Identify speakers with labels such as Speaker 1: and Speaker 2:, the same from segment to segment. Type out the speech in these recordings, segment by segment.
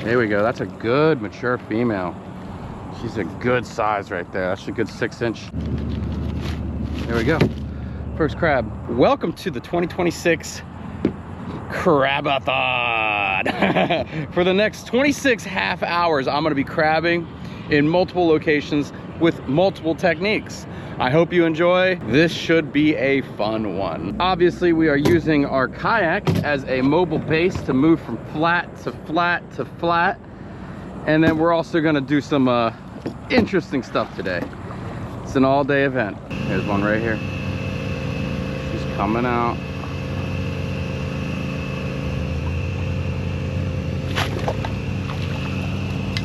Speaker 1: There we go. That's a good mature female. She's a good size right there. That's a good 6-inch. There we go. First crab. Welcome to the 2026 CRABATHON. For the next 26 half hours, I'm gonna be crabbing in multiple locations with multiple techniques. I hope you enjoy. This should be a fun one. Obviously, we are using our kayak as a mobile base to move from flat to flat to flat. And then we're also gonna do some interesting stuff today. It's an all-day event. Here's one right here. She's coming out.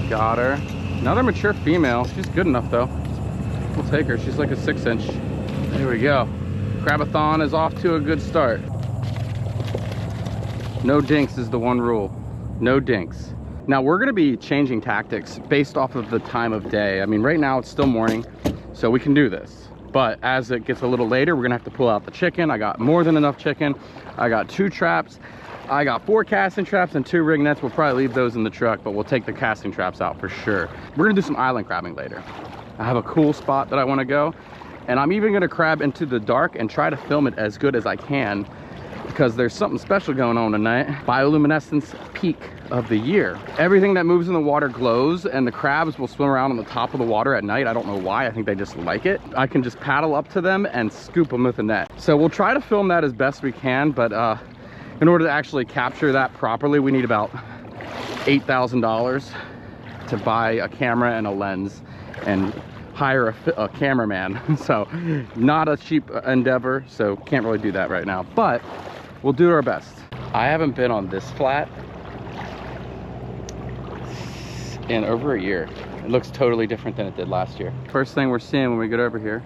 Speaker 1: Got her. Another mature female. She's good enough though. We'll take her. She's like a 6-inch. There we go. CRABATHON is off to a good start. No dinks is the one rule. No dinks. Now we're gonna be changing tactics based off of the time of day. I mean, right now it's still morning, so we can do this. But as it gets a little later, we're gonna have to pull out the chicken. I got more than enough chicken. I got 2 traps. I got 4 casting traps and 2 rig nets. We'll probably leave those in the truck, but we'll take the casting traps out for sure. We're gonna do some island crabbing later. I have a cool spot that I wanna go, and I'm even gonna crab into the dark and try to film it as good as I can, because there's something special going on tonight. Bioluminescence peak of the year. Everything that moves in the water glows, and the crabs will swim around on the top of the water at night. I don't know why. I think they just like it. I can just paddle up to them and scoop them with a net. So we'll try to film that as best we can, but in order to actually capture that properly, we need about $8,000 to buy a camera and a lens and hire a cameraman. So not a cheap endeavor, so can't really do that right now, but we'll do our best. I haven't been on this flat in over a year. It looks totally different than it did last year. First thing we're seeing when we get over here,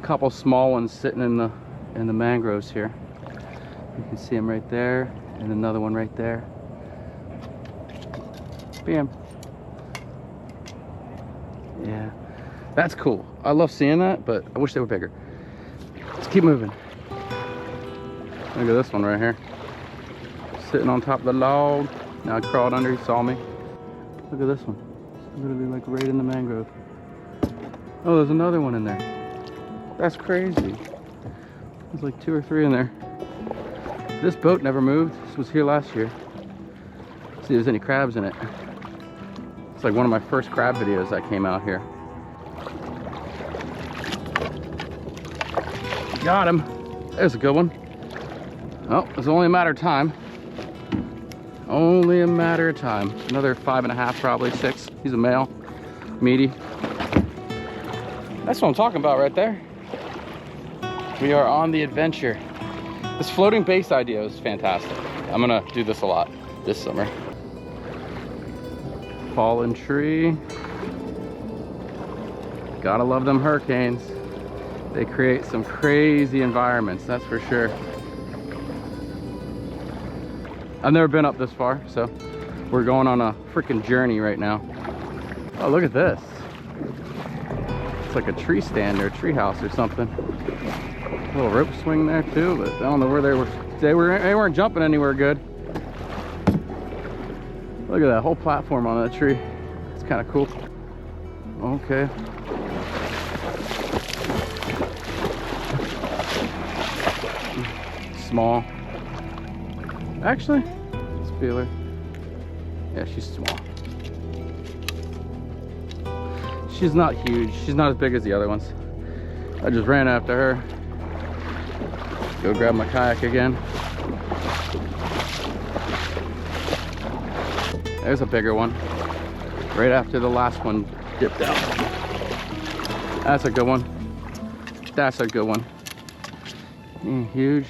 Speaker 1: a couple small ones sitting in the mangroves here. You can see them right there, and another one right there. Bam. Yeah, that's cool. I love seeing that, but I wish they were bigger. Let's keep moving. Look at this one right here. Sitting on top of the log. Now I crawled under, he saw me. Look at this one. It's literally like right in the mangrove. Oh, there's another one in there. That's crazy. There's like 2 or 3 in there. This boat never moved. This was here last year. Let's see if there's any crabs in it. It's like one of my first crab videos that came out here. Got him. There's a good one. Oh, it's only a matter of time. Only a matter of time. Another 5.5, probably 6. He's a male, meaty. That's what I'm talking about right there. We are on the adventure. This floating base idea is fantastic. I'm gonna do this a lot this summer. Fallen tree. Gotta love them hurricanes. They create some crazy environments, that's for sure. I've never been up this far, so we're going on a freaking journey right now. Oh, look at this. It's like a tree stand or a tree house or something. A little rope swing there too, but I don't know where they weren't jumping anywhere good. Look at that whole platform on that tree. It's kind of cool. Okay. Small. Actually, let's feel her. Yeah, she's small. She's not huge. She's not as big as the other ones. I just ran after her. Go grab my kayak again. There's a bigger one. Right after the last one dipped out. That's a good one. That's a good one. He ain't huge,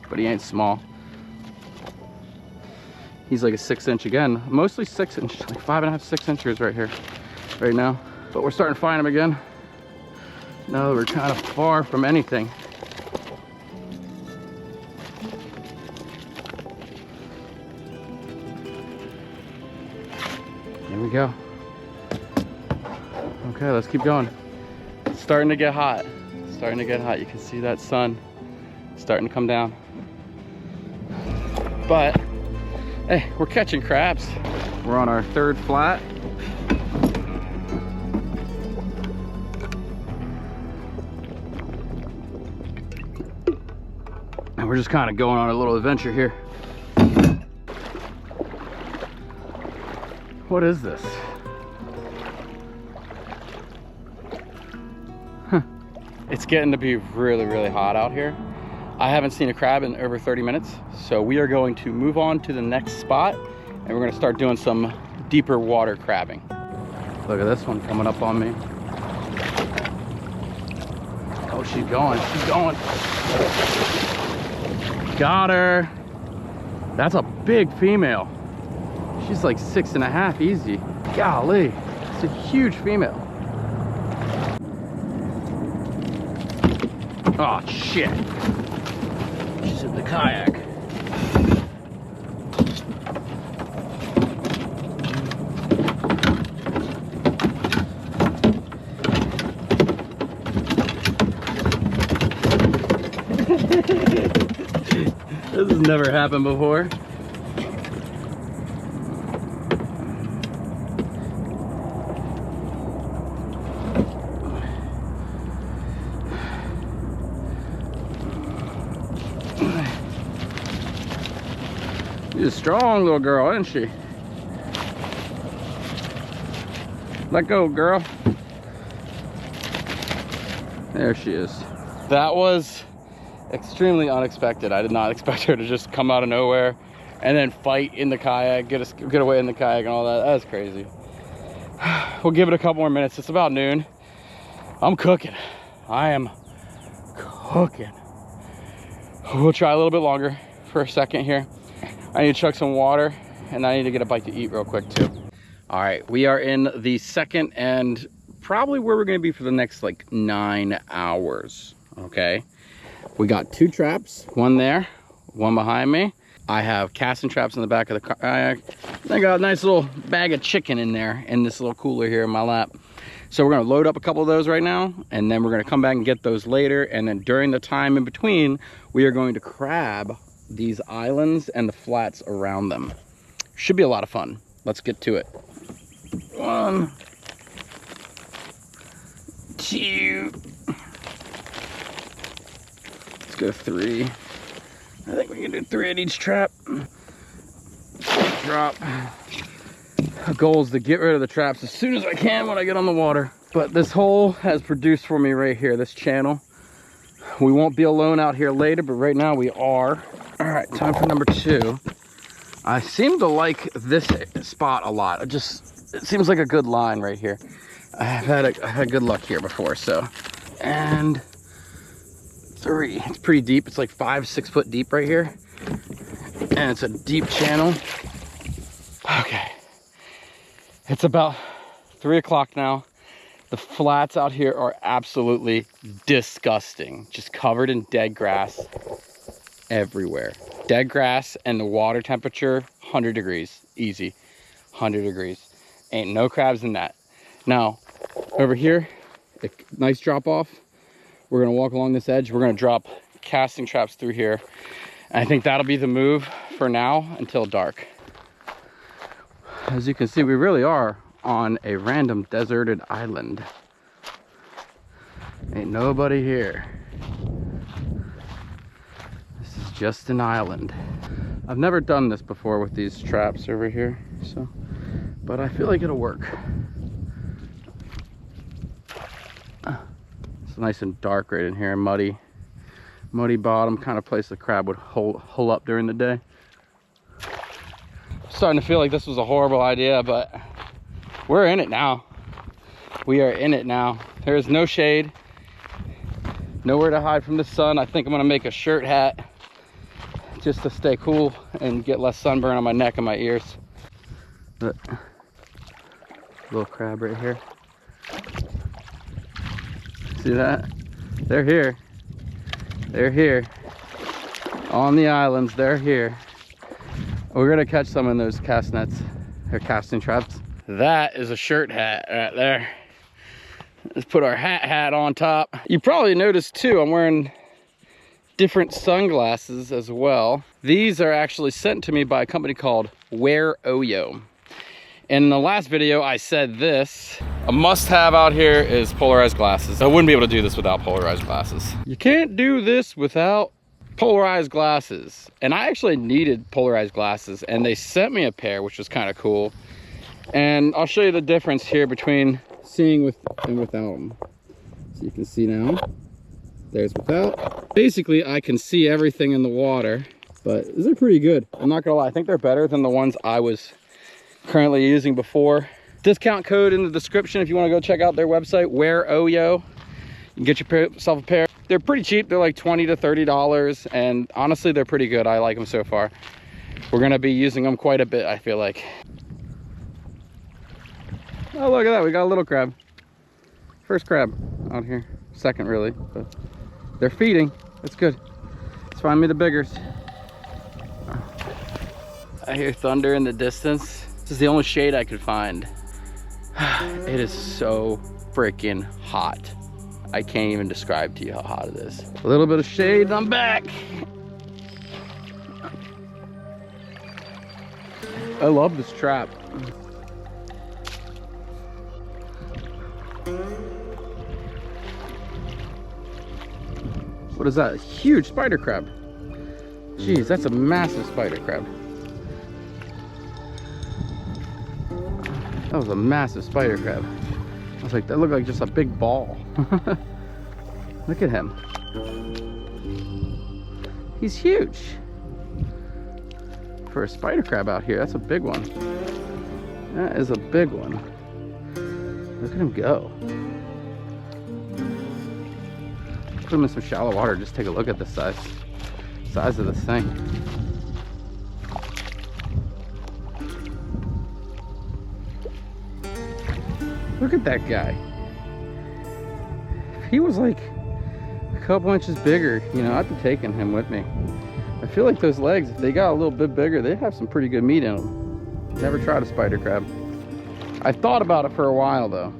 Speaker 1: but he ain't small. He's like a 6-inch again. Mostly 6-inch, like 5.5, 6 inches right here, right now. But we're starting to find them again. No, we're kind of far from anything. There we go. Okay, let's keep going. It's starting to get hot. It's starting to get hot. You can see that sun starting to come down. But Hey, we're catching crabs. We're on our third flat. And we're just kind of going on a little adventure here. What is this? Huh. It's getting to be really, really hot out here. I haven't seen a crab in over 30 minutes, so we are going to move on to the next spot, and we're gonna start doing some deeper water crabbing. Look at this one coming up on me. Oh, she's going, she's going. Got her. That's a big female. She's like 6.5 easy. Golly, it's a huge female. Oh shit. She's in the kayak. This has never happened before. She's a strong little girl, isn't she? Let go, girl. There she is. That was extremely unexpected. I did not expect her to just come out of nowhere and then fight in the kayak, get away in the kayak and all that. That's crazy. We'll give it a couple more minutes. It's about noon. I'm cooking. I am cooking. We'll try a little bit longer for a second here. I need to chug some water and I need to get a bite to eat real quick too. All right, we are in the second and probably where we're gonna be for the next like 9 hours, okay? We got 2 traps, one there, one behind me. I have casting traps in the back of the kayak. I got a nice little bag of chicken in there in this little cooler here in my lap. So we're gonna load up a couple of those right now, and then we're gonna come back and get those later. And then during the time in between, we are going to crab these islands and the flats around them. Should be a lot of fun. Let's get to it. 1, 2. Let's go 3. I think we can do 3 at each trap. Drop. The goal is to get rid of the traps as soon as I can when I get on the water. But this hole has produced for me right here, this channel. We won't be alone out here later, but right now we are. All right, time for number 2. I seem to like this spot a lot. It seems like a good line right here. I've had good luck here before, so. And 3, it's pretty deep. It's like 5-6 foot deep right here. And it's a deep channel. Okay. It's about 3 o'clock now. The flats out here are absolutely disgusting. Just covered in dead grass everywhere. Dead grass, and the water temperature, 100 degrees, easy, 100 degrees. Ain't no crabs in that. Now, over here, a nice drop off. We're gonna walk along this edge. We're gonna drop casting traps through here. And I think that'll be the move for now until dark. As you can see, we really are on a random deserted island. Ain't nobody here. This is just an island. I've never done this before with these traps over here, so, but I feel like it'll work. It's nice and dark right in here, muddy bottom, kind of place the crab would hole up during the day. Starting to feel like this was a horrible idea, but we're in it now. We are in it now. There's no shade, nowhere to hide from the sun. I think I'm gonna make a shirt hat just to stay cool and get less sunburn on my neck and my ears. But little crab right here. See that? They're here. They're here. On the islands, they're here. We're gonna catch some in those cast nets, or casting traps. That is a shirt hat right there. Let's put our hat on top. You probably noticed too, I'm wearing different sunglasses as well. These are actually sent to me by a company called Wear OYO. And in the last video, I said this. A must-have out here is polarized glasses. I wouldn't be able to do this without polarized glasses. You can't do this without polarized glasses. And I actually needed polarized glasses, and they sent me a pair, which was kind of cool. And I'll show you the difference here between seeing with and without them. So you can see now, there's without. Basically, I can see everything in the water, but these are pretty good. I'm not gonna lie, I think they're better than the ones I was currently using before. Discount code in the description if you want to go check out their website, Wear OYO. You can get yourself a pair. They're pretty cheap. They're like $20 to $30, and honestly, they're pretty good. I like them so far. We're gonna be using them quite a bit, I feel like. Oh, look at that, we got a little crab. First crab out here. Second, really, but they're feeding. That's good. Let's find me the biggers. I hear thunder in the distance. This is the only shade I could find. It is so freaking hot. I can't even describe to you how hot it is. A little bit of shade and I'm back. I love this trap. What is that? A huge spider crab. Jeez, that's a massive spider crab. That was a massive spider crab. I was like, that looked like just a big ball. Look at him. He's huge. For a spider crab out here, that's a big one. That is a big one. Look at him go. Put him in some shallow water, just take a look at the size of this thing. Look at that guy. If he was like a couple inches bigger, you know, I'd be taking him with me. I feel like those legs, if they got a little bit bigger, they have some pretty good meat in them. Never tried a spider crab. I thought about it for a while though.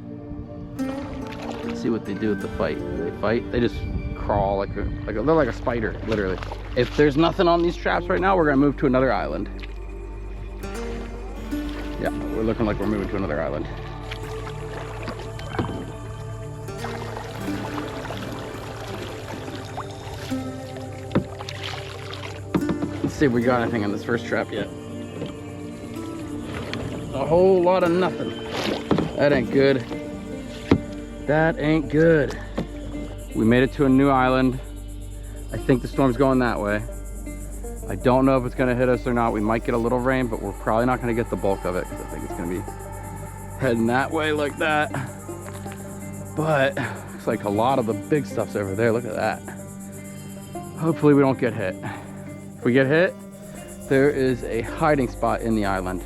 Speaker 1: Let's see what they do with the fight. Do they fight? They just crawl they're like a spider, literally. If there's nothing on these traps right now, we're gonna move to another island. Yeah, we're looking like we're moving to another island. Let's see if we got anything on this first trap yet. A whole lot of nothing. That ain't good. That ain't good. We made it to a new island. I think the storm's going that way. I don't know if it's gonna hit us or not. We might get a little rain, but we're probably not gonna get the bulk of it because I think it's gonna be heading that way like that. But looks like a lot of the big stuff's over there. Look at that. Hopefully we don't get hit. If we get hit, there is a hiding spot in the island.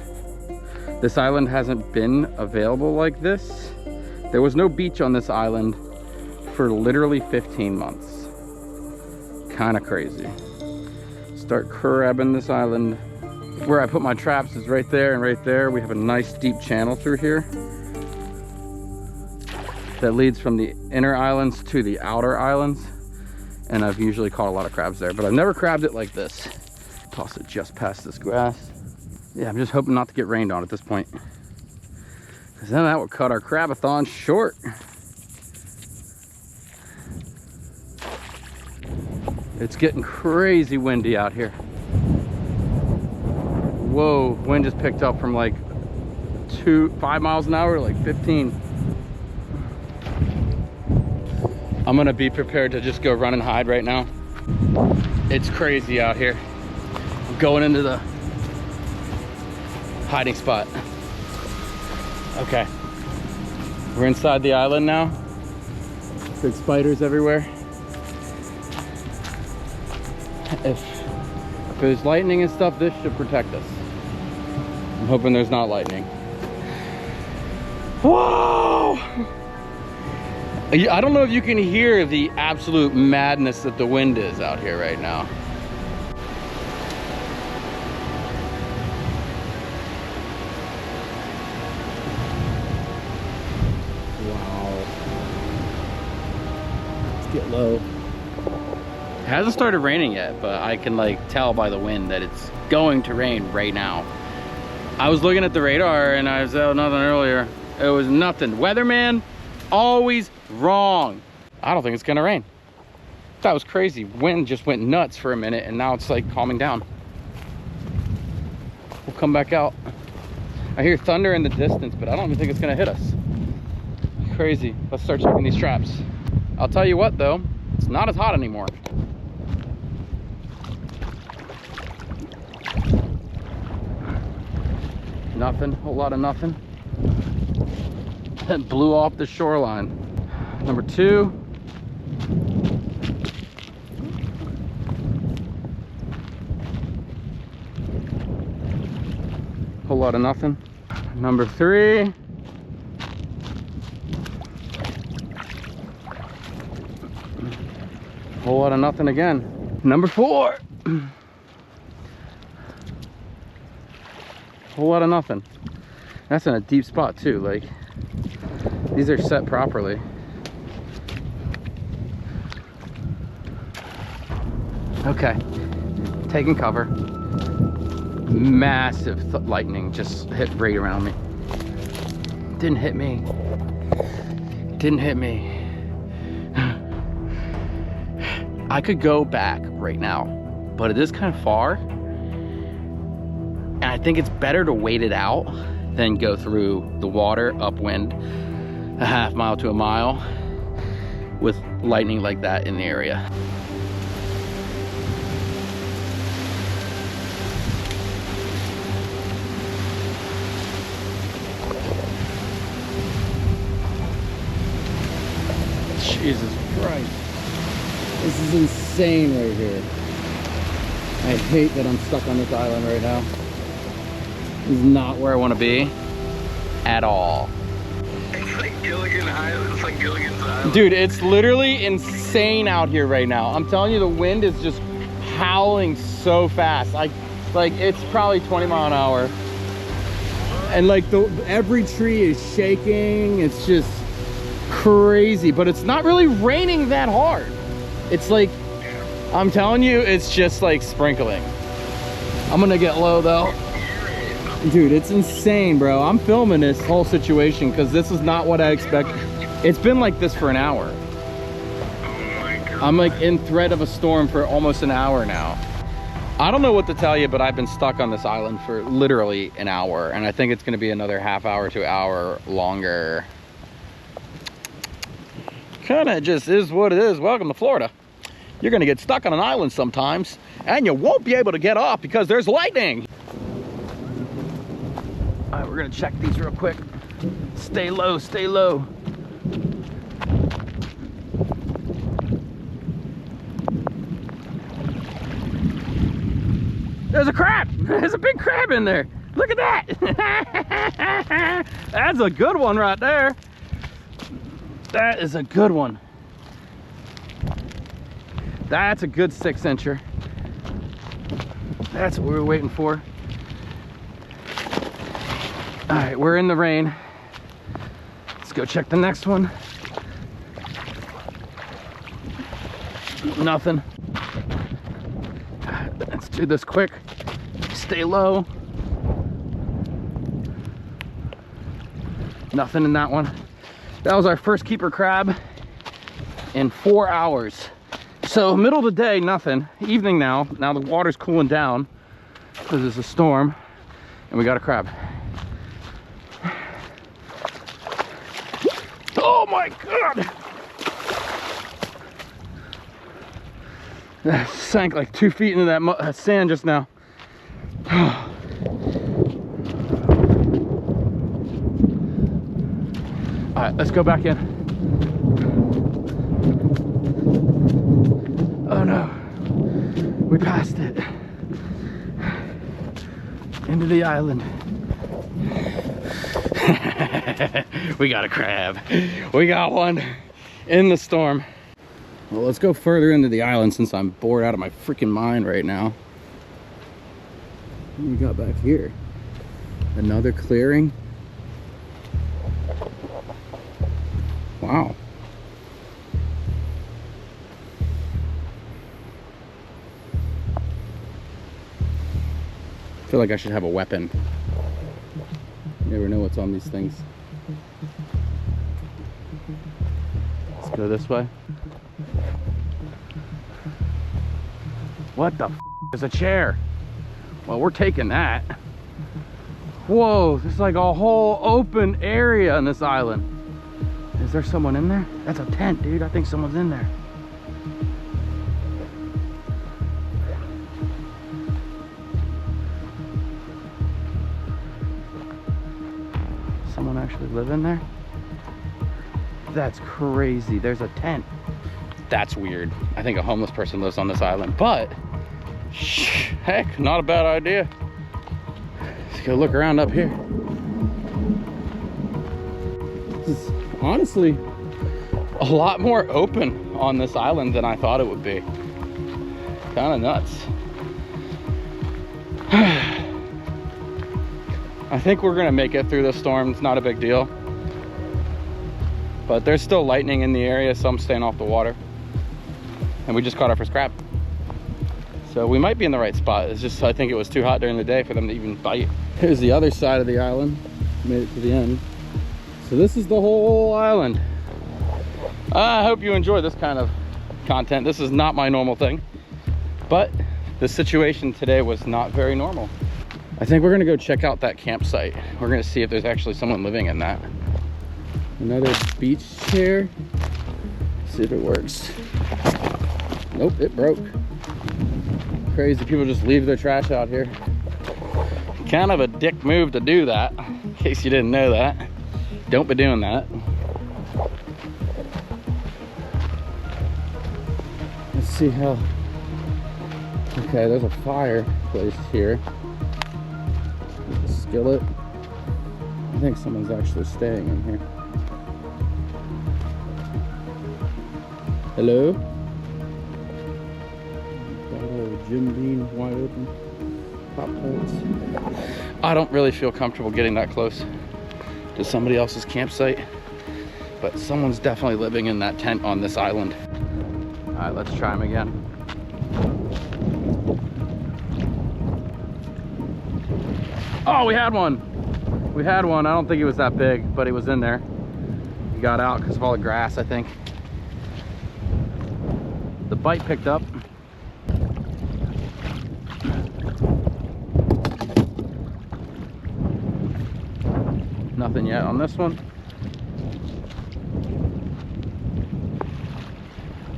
Speaker 1: This island hasn't been available like this. There was no beach on this island for literally 15 months. Kind of crazy. Start crabbing this island. Where I put my traps is right there and right there. We have a nice deep channel through here that leads from the inner islands to the outer islands. And I've usually caught a lot of crabs there, but I've never crabbed it like this. Toss it just past this grass. Yeah, I'm just hoping not to get rained on at this point, because then that would cut our CRABATHON short. It's getting crazy windy out here. Whoa, wind just picked up from like 5 miles an hour to like 15. I'm gonna be prepared to just go run and hide right now. It's crazy out here. I'm going into the hiding spot. Okay, we're inside the island now. Big spiders everywhere. If there's lightning and stuff, this should protect us. I'm hoping there's not lightning. Whoa! I don't know if you can hear the absolute madness that the wind is out here right now. Wow. Let's get low. hasn't started raining yet, but I can like tell by the wind that it's going to rain right now. I was looking at the radar and I said nothing earlier. It was nothing. Weatherman, always wrong. I don't think it's gonna rain. That was crazy. Wind just went nuts for a minute and now it's like calming down. We'll come back out. I hear thunder in the distance, but I don't even think it's gonna hit us. Crazy. Let's start checking these traps. I'll tell you what though, it's not as hot anymore. Nothing, whole lot of nothing. That blew off the shoreline. Number 2. Whole lot of nothing. Number 3. Whole lot of nothing again. Number 4. Whole lot of nothing. That's in a deep spot too. Like, these are set properly. Okay, taking cover. Massive lightning just hit right around me. Didn't hit me. Didn't hit me. I could go back right now, but it is kind of far. And I think it's better to wait it out than go through the water upwind a half mile to a mile with lightning like that in the area. Jesus Christ. This is insane right here. I hate that I'm stuck on this island right now. This is not where I want to be at all.
Speaker 2: It's like Gilligan Island. It's like Gilligan's Island.
Speaker 1: Dude, it's literally insane out here right now. I'm telling you, the wind is just howling so fast. Like it's probably 20 mile an hour. And like every tree is shaking. It's just crazy, but it's not really raining that hard. It's like, I'm telling you, it's just like sprinkling. I'm gonna get low though. Dude, it's insane, bro. I'm filming this whole situation because this is not what I expected. It's been like this for an hour. I'm like in threat of a storm for almost an hour now. I don't know what to tell you, but I've been stuck on this island for literally an hour, and I think it's gonna be another half hour to hour longer. Kinda just is what it is. Welcome to Florida. You're gonna get stuck on an island sometimes, and you won't be able to get off because there's lightning. All right, we're gonna check these real quick. Stay low, stay low. There's a crab. There's a big crab in there. Look at that. That's a good one right there. That is a good one. That's a good 6-incher. That's what we were waiting for. All right, we're in the rain. Let's go check the next one. Nothing. Let's do this quick. Stay low. Nothing in that one. That was our first keeper crab in 4 hours. So middle of the day, nothing. Evening now. Now the water's cooling down because there's a storm, and we got a crab. Oh my God! That sank like 2 feet into that sand just now. All right, let's go back in. Oh no, we passed it. Into the island. We got a crab. We got one in the storm. Well, let's go further into the island since I'm bored out of my freaking mind right now. What do we got back here? Another clearing. Wow. feel like I should have a weapon. You never know what's on these things. Let's go this way. What the f is a chair? Well, we're taking that. Whoa, there's like a whole open area on this island. Is there someone in there? That's a tent, dude. I think someone's in there. Someone actually live in there? That's crazy. There's a tent. That's weird. I think a homeless person lives on this island, but heck, not a bad idea. Let's go look around up here. This is honestly a lot more open on this island than I thought it would be. Kind of nuts. I think we're gonna make it through this storm. It's not a big deal. But there's still lightning in the area, so I'm staying off the water. And we just caught our first crab. So we might be in the right spot. It's just, I think it was too hot during the day for them to even bite. Here's the other side of the island. Made it to the end. So this is the whole island. I hope you enjoy this kind of content. This is not my normal thing, but the situation today was not very normal. I think we're gonna go check out that campsite. We're gonna see if there's actually someone living in that. Another beach chair. See if it works. Nope, it broke. Crazy people just leave their trash out here. Kind of a dick move to do that, in case you didn't know that. Don't be doing that. Let's see how. Okay, there's a fireplace here. With a skillet. I think someone's actually staying in here. Hello? Bottle of Jim Beam wide open. Pop tarts. I don't really feel comfortable getting that close to somebody else's campsite, but someone's definitely living in that tent on this island. All right, let's try them again. Oh, we had one. We had one. I don't think it was that big, but it was in there. He got out because of all the grass, I think. The bite picked up. Nothing yet on this one.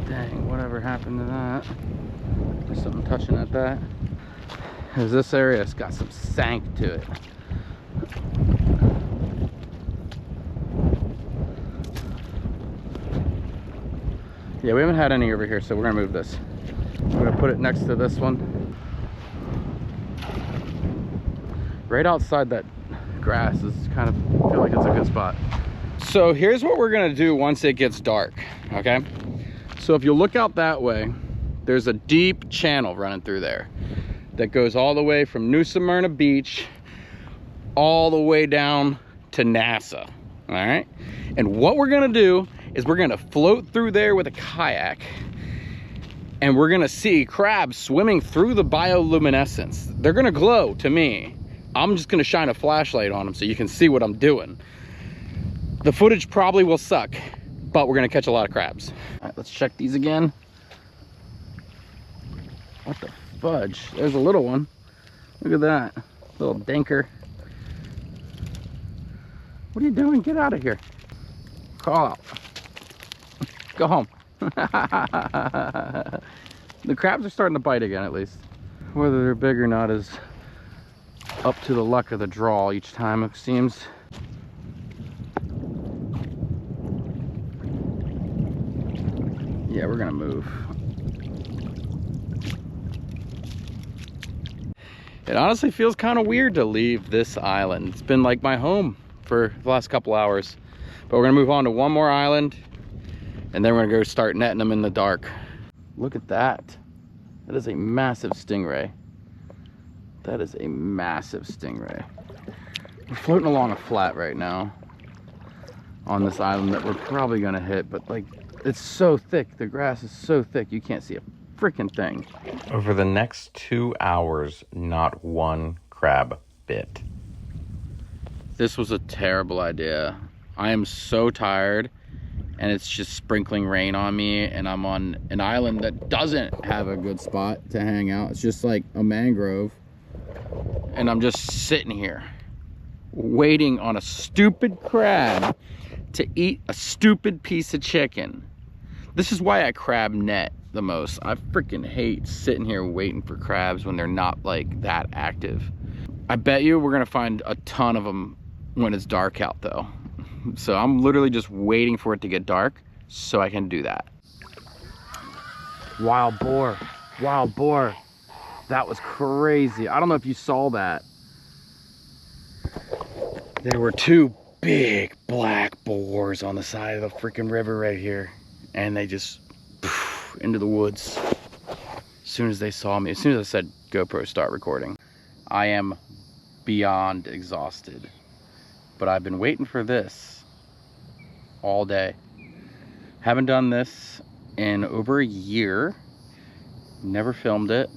Speaker 1: Dang, whatever happened to that? There's something touching at that. Because this area's got some sank to it. Yeah, we haven't had any over here, so we're gonna move this. We're gonna put it next to this one. Right outside that grass is kind of, I feel like it's a good spot. So here's what we're gonna do once it gets dark, okay? So if you look out that way, there's a deep channel running through there that goes all the way from New Smyrna Beach all the way down to NASA, all right? And what we're gonna do is we're gonna float through there with a kayak, and we're gonna see crabs swimming through the bioluminescence. They're gonna glow to me. I'm just gonna shine a flashlight on them so you can see what I'm doing. The footage probably will suck, but we're gonna catch a lot of crabs. All right, let's check these again. What the fudge? There's a little one. Look at that, little danker. What are you doing? Get out of here. Call out. Go home. The crabs are starting to bite again, at least. Whether they're big or not is up to the luck of the draw each time, it seems. Yeah, we're gonna move. It honestly feels kind of weird to leave this island. It's been like my home for the last couple hours. But we're gonna move on to one more island, and then we're gonna go start netting them in the dark. Look at that. That is a massive stingray. That is a massive stingray. We're floating along a flat right now on this island that we're probably gonna hit, but like, it's so thick. The grass is so thick, you can't see a freaking thing.
Speaker 3: Over the next 2 hours, not one crab bit.
Speaker 1: This was a terrible idea. I am so tired and it's just sprinkling rain on me, and I'm on an island that doesn't have a good spot to hang out. It's just like a mangrove. And I'm just sitting here waiting on a stupid crab to eat a stupid piece of chicken. This is why I crab net the most. I freaking hate sitting here waiting for crabs when they're not like that active. I bet you we're gonna find a ton of them when it's dark out though. So I'm literally just waiting for it to get dark so I can do that. Wild boar, wild boar. That was crazy. I don't know if you saw that. There were two big black boars on the side of the freaking river right here. And they just into the woods as soon as they saw me. As soon as I said GoPro start recording. I am beyond exhausted. But I've been waiting for this all day. Haven't done this in over a year. Never filmed it.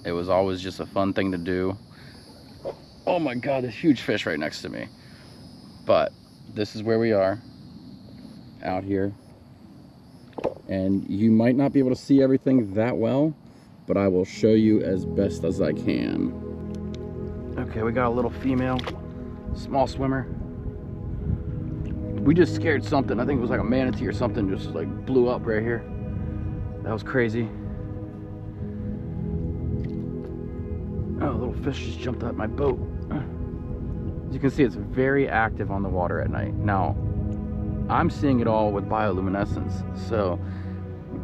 Speaker 1: It was always just a fun thing to do. Oh my God, this huge fish right next to me. But this is where we are, out here. And you might not be able to see everything that well, but I will show you as best as I can. Okay, we got a little female, small swimmer. We just scared something. I think it was like a manatee or something, just like blew up right here. That was crazy. Oh, a little fish just jumped out my boat. As you can see, it's very active on the water at night. Now, I'm seeing it all with bioluminescence, so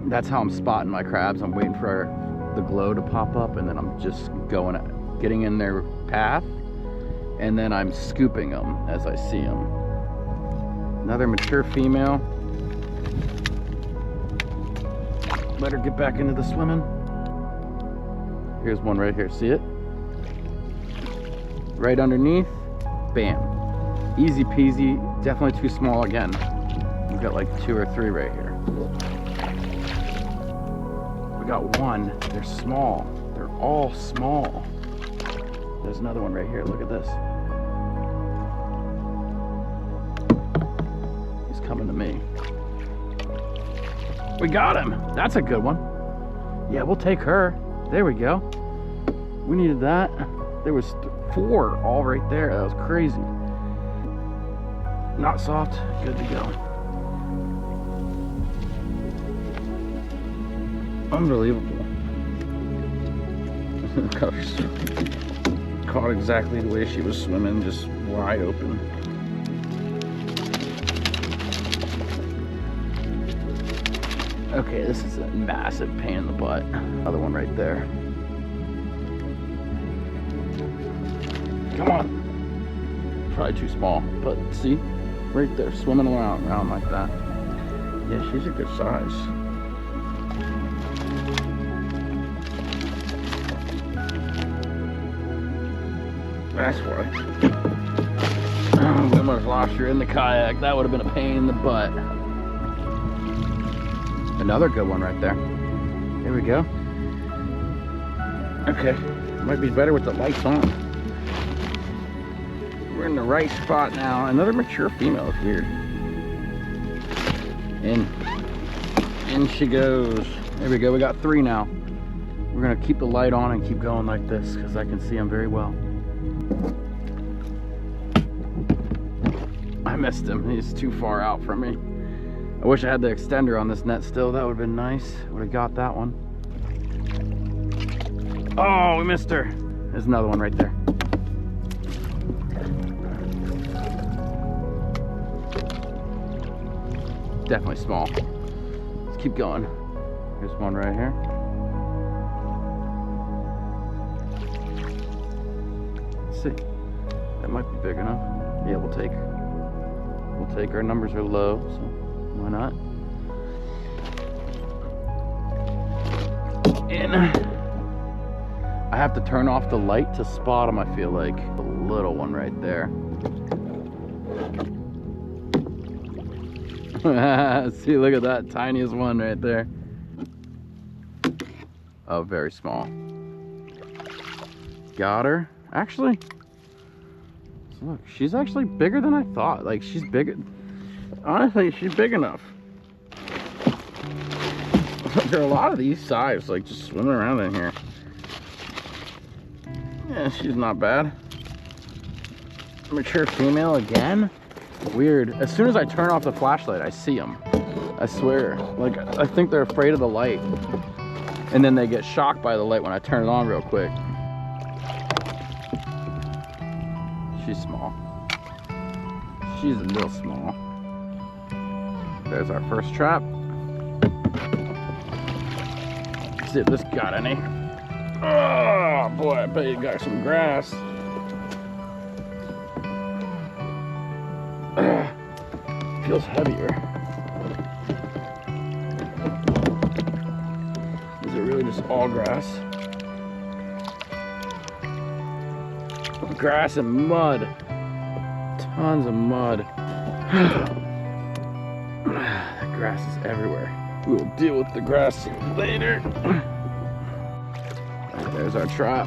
Speaker 1: that's how I'm spotting my crabs. I'm waiting for the glow to pop up, and then I'm just getting in their path, and then I'm scooping them as I see them. Another mature female. Let her get back into the swimming. Here's one right here, see it? Right underneath, bam. Easy peasy, definitely too small again. We've got like 2 or 3 right here. We got one, they're small. They're all small. There's another one right here, look at this. He's coming to me. We got him, that's a good one. Yeah, we'll take her. There we go. We needed that. There was 4 all right there, that was crazy. Not soft, good to go. Unbelievable. Caught exactly the way she was swimming, just wide open. Okay, this is a massive pain in the butt. Another one right there. Come on. Probably too small, but see? Right there, swimming around like that. Yeah, she's a good size. That's why. Oh, we almost lost her in the kayak. That would have been a pain in the butt. Another good one right there. Here we go. Okay, might be better with the lights on. We're in the right spot now. Another mature female here. In she goes. There we go, we got 3 now. We're gonna keep the light on and keep going like this because I can see them very well. I missed him, he's too far out from me. I wish I had the extender on this net still, that would have been nice. Would have got that one. Oh, we missed her. There's another one right there. Definitely small. Let's keep going. Here's one right here. Let's see. That might be big enough. Yeah, we'll take. Our numbers are low, so why not? And I have to turn off the light to spot them, I feel like. The little one right there. See, look at that tiniest one right there. Oh, very small. Got her. Actually, look, she's actually bigger than I thought. Like, she's bigger. Honestly, she's big enough. There are a lot of these size, like, just swimming around in here. Yeah, she's not bad. Mature female again? Weird. As soon as I turn off the flashlight, I see them. I swear. Like, I think they're afraid of the light. And then they get shocked by the light when I turn it on real quick. She's small. She's a little small. There's our first trap. See if this got any. Oh boy, I bet you got some grass. Feels heavier. Is it really just all grass? Grass and mud. Tons of mud. The grass is everywhere. We will deal with the grass later. There's our trap.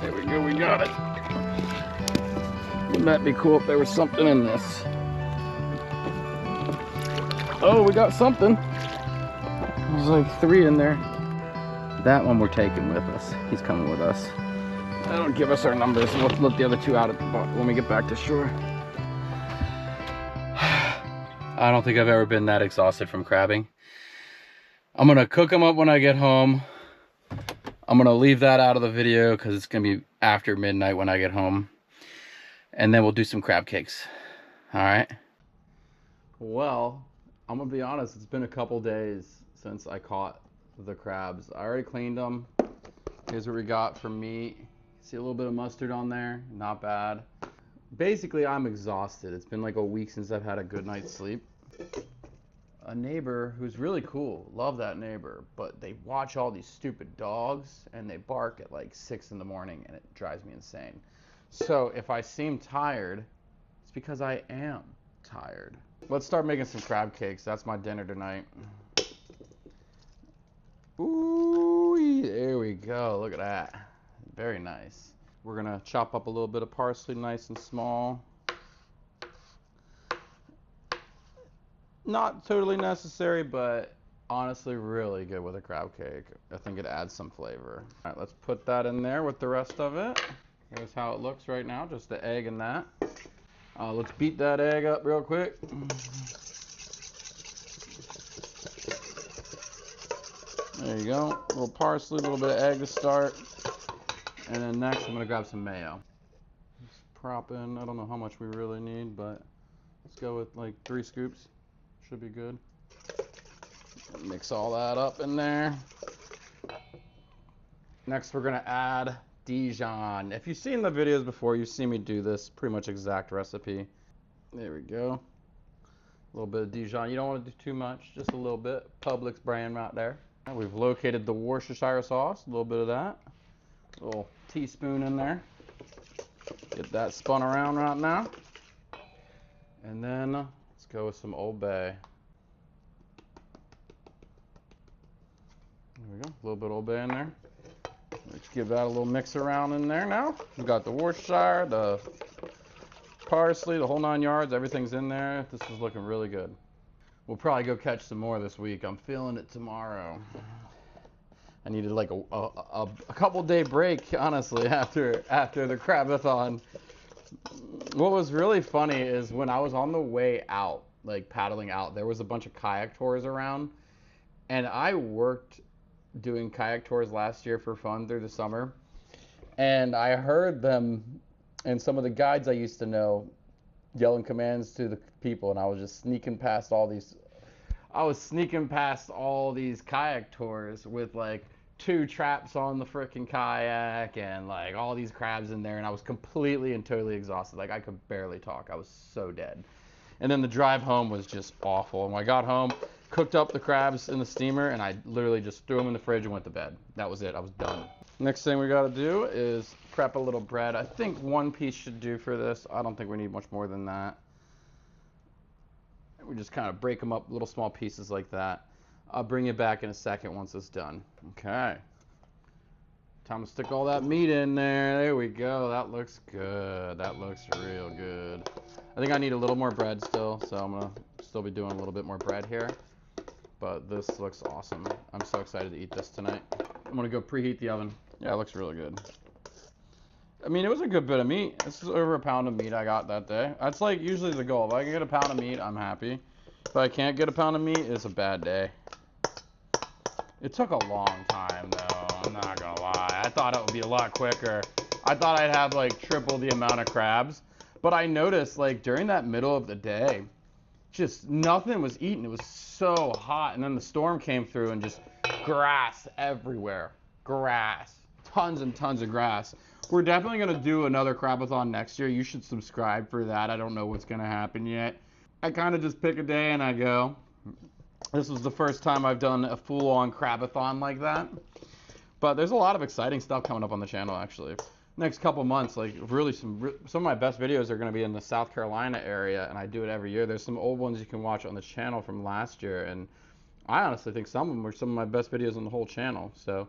Speaker 1: There we go, we got it. Wouldn't that be cool if there was something in this? Oh, we got something. There's like 3 in there. That one we're taking with us. He's coming with us. They don't give us our numbers. We'll let the other 2 out at the bottom when we get back to shore. I don't think I've ever been that exhausted from crabbing. I'm gonna cook them up when I get home. I'm gonna leave that out of the video because it's gonna be after midnight when I get home. And then we'll do some crab cakes. All right. Well, I'm gonna be honest, it's been a couple days since I caught the crabs. I already cleaned them. Here's what we got for meat. See a little bit of mustard on there, not bad. Basically, I'm exhausted. It's been like a week since I've had a good night's sleep. A neighbor who's really cool, love that neighbor, but they watch all these stupid dogs and they bark at like 6 in the morning and it drives me insane. So if I seem tired, it's because I am tired. Let's start making some crab cakes. That's my dinner tonight. Ooh, there we go. Look at that. Very nice. We're gonna chop up a little bit of parsley nice and small. Not totally necessary, but honestly really good with a crab cake. I think it adds some flavor. All right, let's put that in there with the rest of it. Here's how it looks right now, just the egg and that. Let's beat that egg up real quick. There you go. A little parsley, a little bit of egg to start. And then next I'm gonna grab some mayo. Just prop in, I don't know how much we really need, but let's go with like 3 scoops. Should be good. Mix all that up in there. Next we're gonna add Dijon. If you've seen the videos before, you've seen me do this pretty much exact recipe. There we go. A little bit of Dijon. You don't want to do too much, just a little bit. Publix brand right there. We've located the Worcestershire sauce, a little bit of that. A little teaspoon in there. Get that spun around right now. And then let's go with some Old Bay. There we go, a little bit of Old Bay in there. Let's give that a little mix around in there now. We've got the Worcestershire, the parsley, the whole 9 yards, everything's in there. This is looking really good. We'll probably go catch some more this week. I'm feeling it tomorrow. I needed like a couple day break, honestly, after the CRABATHON. What was really funny is when I was on the way out, like paddling out, there was a bunch of kayak tours around, and I worked doing kayak tours last year for fun through the summer, and I heard them and some of the guides I used to know yelling commands to the people, and I was just sneaking past all these kayak tours with like 2 traps on the freaking kayak and like all these crabs in there, and I was completely and totally exhausted. Like I could barely talk. I was so dead. And then the drive home was just awful. And when I got home, cooked up the crabs in the steamer, and I literally just threw them in the fridge and went to bed. That was it. I was done. Next thing we got to do is prep a little bread. I think 1 piece should do for this. I don't think we need much more than that. We just kind of break them up little small pieces like that. I'll bring you back in a second once it's done. Okay. Time to stick all that meat in there. There we go. That looks good. That looks real good. I think I need a little more bread still, so I'm gonna still be doing a little bit more bread here. But this looks awesome. I'm so excited to eat this tonight. I'm gonna go preheat the oven. Yeah, it looks really good. I mean, it was a good bit of meat. This is over a pound of meat I got that day. That's like usually the goal. If I can get a pound of meat, I'm happy. If I can't get a pound of meat, it's a bad day. It took a long time though, I'm not gonna lie. I thought it would be a lot quicker. I thought I'd have like triple the amount of crabs. But I noticed like during that middle of the day, just nothing was eaten. It was so hot. And then the storm came through and just grass everywhere. Grass. Tons and tons of grass. We're definitely gonna do another Crabathon next year. You should subscribe for that. I don't know what's gonna happen yet. I kind of just pick a day and I go. This was the first time I've done a full-on Crabathon like that. But there's a lot of exciting stuff coming up on the channel, actually. Next couple months, like really some of my best videos are going to be in the South Carolina area, and I do it every year. There's some old ones you can watch on the channel from last year, and I honestly think some of them are some of my best videos on the whole channel. So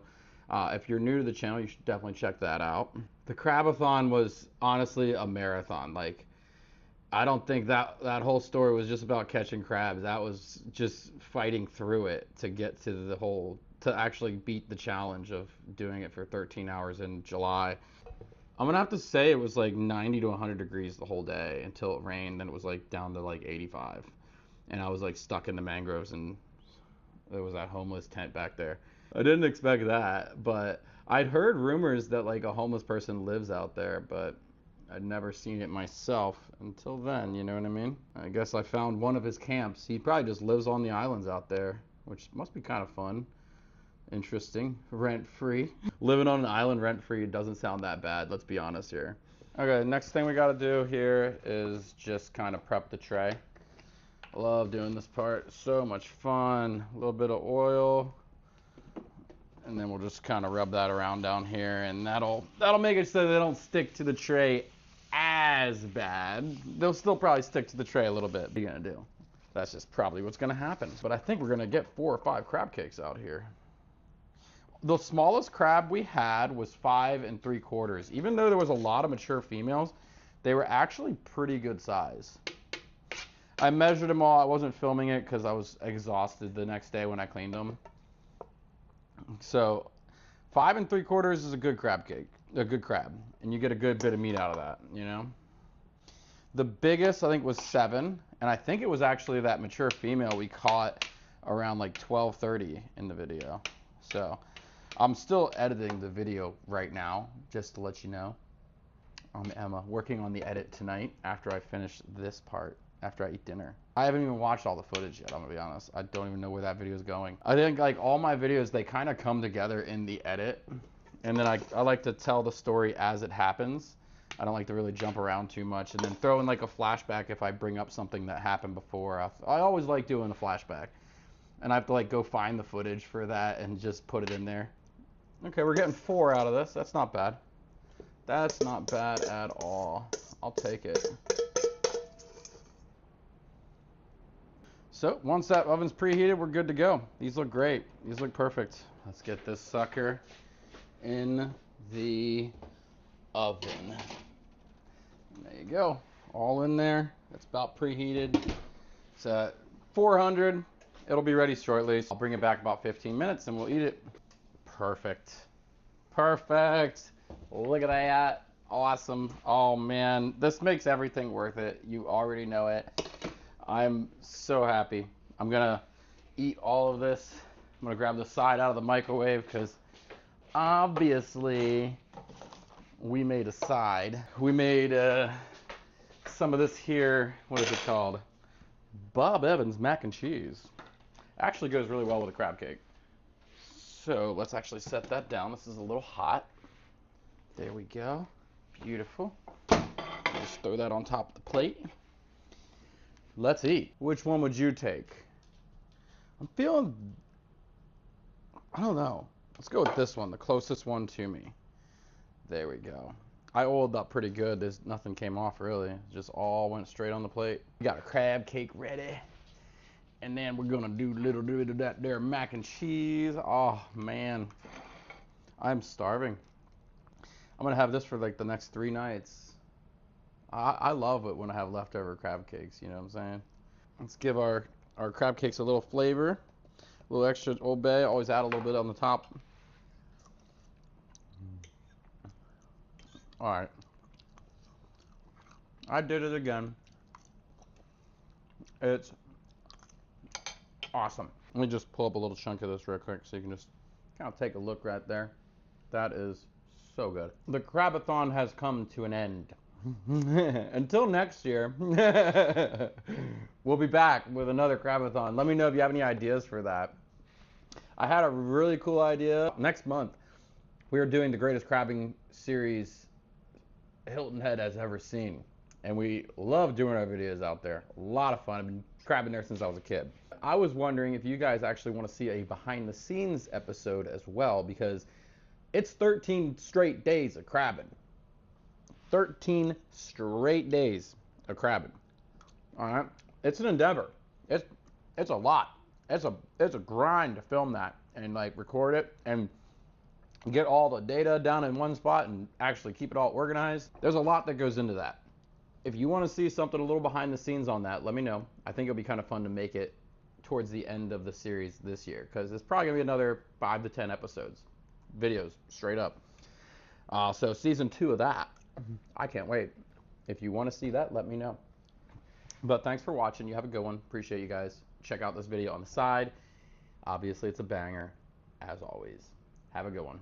Speaker 1: if you're new to the channel, you should definitely check that out. The Crabathon was honestly a marathon. Like, I don't think that whole story was just about catching crabs. That was just fighting through it to get to to actually beat the challenge of doing it for 13 hours in July. I'm gonna have to say it was like 90 to 100 degrees the whole day until it rained. Then it was like down to like 85. And I was like stuck in the mangroves, and there was that homeless tent back there. I didn't expect that, but I'd heard rumors that like a homeless person lives out there, but I'd never seen it myself until then, you know what I mean? I guess I found one of his camps. He probably just lives on the islands out there, which must be kind of fun. Interesting. Rent-free. Living on an island rent-free doesn't sound that bad, let's be honest here. Okay, next thing we gotta do here is just kind of prep the tray. I love doing this part. So much fun. A little bit of oil. And then we'll just kind of rub that around down here, and that'll make it so they don't stick to the tray as bad. They'll still probably stick to the tray a little bit. What are you gonna do? That's just probably what's gonna happen. But I think we're gonna get 4 or 5 crab cakes out here. The smallest crab we had was 5 3/4. Even though there was a lot of mature females, they were actually pretty good size. I measured them all. I wasn't filming it because I was exhausted the next day when I cleaned them. So 5 3/4 is a good crab cake, a good crab, and you get a good bit of meat out of that, you know. The biggest I think was 7, and I think it was actually that mature female we caught around like 12:30 in the video. So I'm still editing the video right now, just to let you know. I'm Emma, working on the edit tonight after I finish this part, after I eat dinner. I haven't even watched all the footage yet, I'm gonna be honest. I don't even know where that video is going. I think like all my videos, they kind of come together in the edit. And then I like to tell the story as it happens. I don't like to really jump around too much. And then throw in like a flashback if I bring up something that happened before. I always like doing a flashback. And I have to like go find the footage for that and just put it in there. Okay, we're getting 4 out of this. That's not bad. That's not bad at all. I'll take it. So once that oven's preheated, we're good to go. These look great. These look perfect. Let's get this sucker in the oven. There you go. All in there. It's about preheated. It's at 400. It'll be ready shortly. I'll bring it back about 15 minutes and we'll eat it. Perfect. Perfect. Look at that. Awesome. Oh man, this makes everything worth it. You already know it. I'm so happy. I'm gonna eat all of this. I'm gonna grab the side out of the microwave because obviously we made a side. We made some of this here, what is it called? Bob Evans mac and cheese. Actually goes really well with a crab cake. So let's actually set that down. This is a little hot. There we go. Beautiful. Just throw that on top of the plate. Let's eat. Which one would you take? I'm feeling, I don't know. Let's go with this one, the closest one to me. There we go. I oiled up pretty good. There's nothing came off really. It just all went straight on the plate. We got a crab cake ready. And then we're gonna do a little bit of that there mac and cheese. Oh man, I'm starving. I'm gonna have this for like the next 3 nights. I love it when I have leftover crab cakes, you know what I'm saying? Let's give our crab cakes a little flavor. A little extra Old Bay, always add a little bit on the top. All right. I did it again. It's awesome. Let me just pull up a little chunk of this real quick so you can just kind of take a look right there. That is so good. The CRABATHON has come to an end. Until next year, we'll be back with another CRABATHON. Let me know if you have any ideas for that. I had a really cool idea. Next month, we are doing the greatest crabbing series Hilton Head has ever seen. And we love doing our videos out there. A lot of fun. I've been crabbing there since I was a kid. I was wondering if you guys actually want to see a behind the scenes episode as well, because it's 13 straight days of crabbing. 13 straight days of crabbing. All right, it's an endeavor. It's a lot. It's a grind to film that and like record it and get all the data down in one spot and actually keep it all organized. There's a lot that goes into that. If you want to see something a little behind the scenes on that, let me know. I think it'll be kind of fun to make it towards the end of the series this year, because it's probably gonna be another 5 to 10 episodes, videos straight up. So season 2 of that, I can't wait. If you want to see that, let me know. But thanks for watching. You have a good one. Appreciate you guys. Check out this video on the side. Obviously, it's a banger, as always. Have a good one.